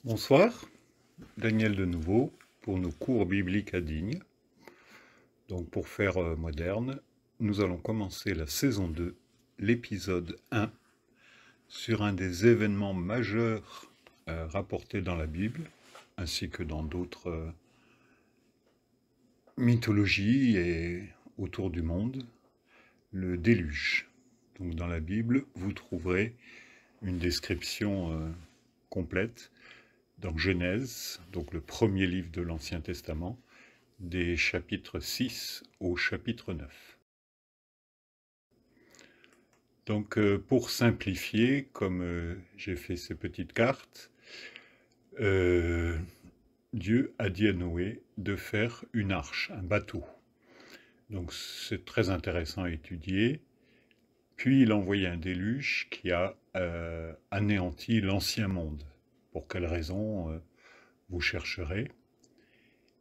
Bonsoir, Daniel de nouveau pour nos cours bibliques à Digne. Donc pour faire moderne, nous allons commencer la saison 2, l'épisode 1, sur un des événements majeurs rapportés dans la Bible, ainsi que dans d'autres mythologies et autour du monde, le déluge. Donc dans la Bible, vous trouverez une description complète dans Genèse, donc le premier livre de l'Ancien Testament, des chapitres 6 au chapitre 9. Donc pour simplifier, comme j'ai fait ces petites cartes, Dieu a dit à Noé de faire une arche, un bateau. Donc c'est très intéressant à étudier. Puis il a envoyé un déluge qui a anéanti l'ancien monde. Pour quelle raison vous chercherez.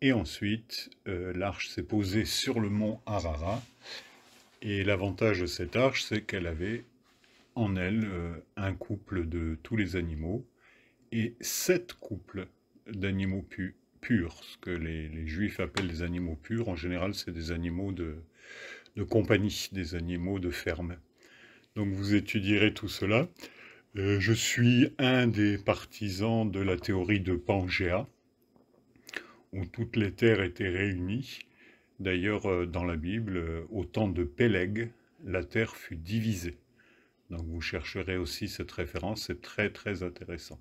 Et ensuite, l'arche s'est posée sur le mont Ararat. Et l'avantage de cette arche, c'est qu'elle avait en elle un couple de tous les animaux et 7 couples d'animaux purs. Ce que les Juifs appellent les animaux purs, en général, c'est des animaux de compagnie, des animaux de ferme. Donc vous étudierez tout cela. Je suis un des partisans de la théorie de Pangéa, où toutes les terres étaient réunies. D'ailleurs, dans la Bible, au temps de Péleg, la terre fut divisée. Donc vous chercherez aussi cette référence, c'est très très intéressant.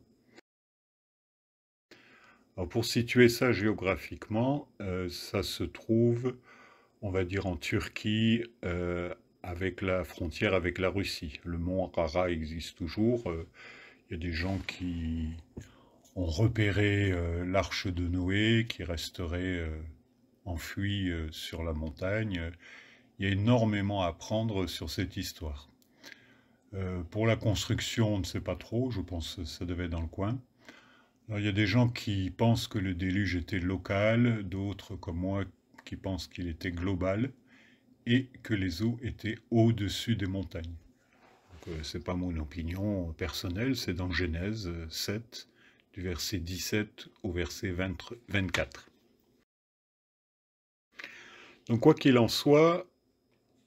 Alors pour situer ça géographiquement, ça se trouve, on va dire en Turquie, avec la frontière avec la Russie. Le mont Ararat existe toujours. Il y a des gens qui ont repéré l'arche de Noé, qui resterait enfouie sur la montagne. Il y a énormément à apprendre sur cette histoire. Pour la construction, on ne sait pas trop, je pense que ça devait être dans le coin. Alors, il y a des gens qui pensent que le déluge était local, d'autres comme moi qui pensent qu'il était global, et que les eaux étaient au-dessus des montagnes. Ce n'est pas mon opinion personnelle, c'est dans Genèse 7, du verset 17 au verset 24. Donc quoi qu'il en soit,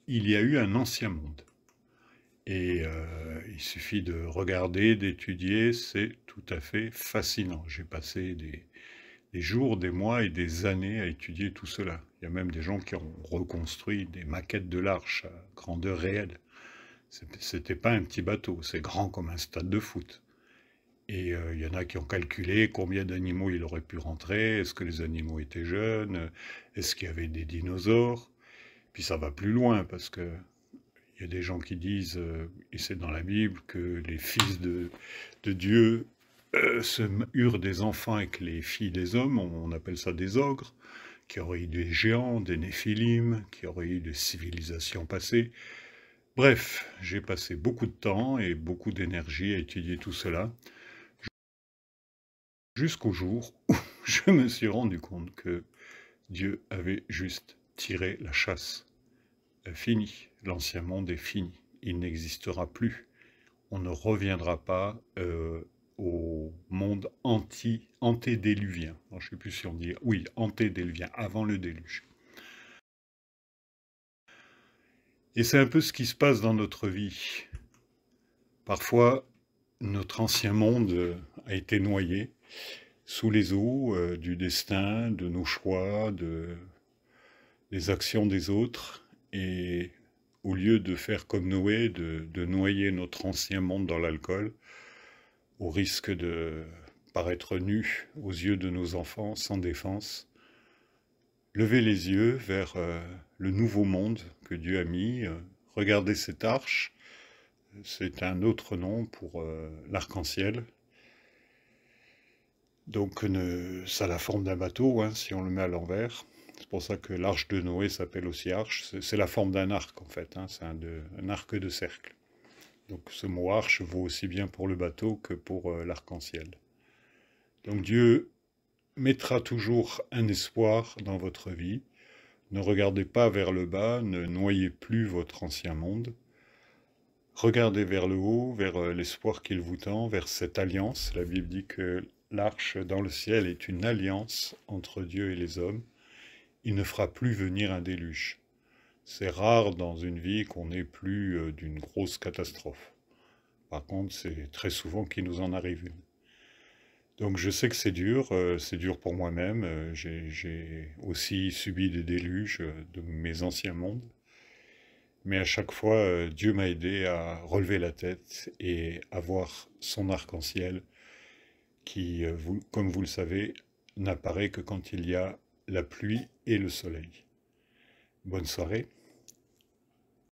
il y a eu un ancien monde. Et il suffit de regarder, d'étudier, c'est tout à fait fascinant. J'ai passé des jours, des mois et des années à étudier tout cela. Il y a même des gens qui ont reconstruit des maquettes de l'arche à grandeur réelle. C'était pas un petit bateau, c'est grand comme un stade de foot. Et il y en a qui ont calculé combien d'animaux il aurait pu rentrer, est-ce que les animaux étaient jeunes, est-ce qu'il y avait des dinosaures. Puis ça va plus loin parce que il y a des gens qui disent, et c'est dans la Bible, que les fils de Dieu se eurent des enfants avec les filles des hommes, on appelle ça des ogres, qui auraient eu des géants, des néphilim, qui auraient eu des civilisations passées. Bref, j'ai passé beaucoup de temps et beaucoup d'énergie à étudier tout cela, jusqu'au jour où je me suis rendu compte que Dieu avait juste tiré la chasse. Fini, l'ancien monde est fini, il n'existera plus. On ne reviendra pas au monde antédéluvien. Je ne sais plus si on dit, oui, antédéluvien, avant le déluge. Et c'est un peu ce qui se passe dans notre vie. Parfois, notre ancien monde a été noyé sous les eaux du destin, de nos choix, des actions des autres. Et au lieu de faire comme Noé, de noyer notre ancien monde dans l'alcool, au risque de paraître nus aux yeux de nos enfants sans défense, levez les yeux vers le nouveau monde que Dieu a mis. Regardez cette arche, c'est un autre nom pour l'arc-en-ciel. Donc ça a la forme d'un bateau, hein, si on le met à l'envers. C'est pour ça que l'arche de Noé s'appelle aussi arche. C'est la forme d'un arc en fait, hein, c'est un arc de cercle. Donc ce mot arche vaut aussi bien pour le bateau que pour l'arc-en-ciel. Donc Dieu mettra toujours un espoir dans votre vie. Ne regardez pas vers le bas, ne noyez plus votre ancien monde. Regardez vers le haut, vers l'espoir qu'il vous tend, vers cette alliance. La Bible dit que l'arche dans le ciel est une alliance entre Dieu et les hommes. Il ne fera plus venir un déluge. C'est rare dans une vie qu'on n'ait plus d'une grosse catastrophe. Par contre, c'est très souvent qu'il nous en arrive une. Donc je sais que c'est dur pour moi-même. J'ai aussi subi des déluges de mes anciens mondes. Mais à chaque fois, Dieu m'a aidé à relever la tête et à voir son arc-en-ciel qui, comme vous le savez, n'apparaît que quand il y a la pluie et le soleil. Bonne soirée.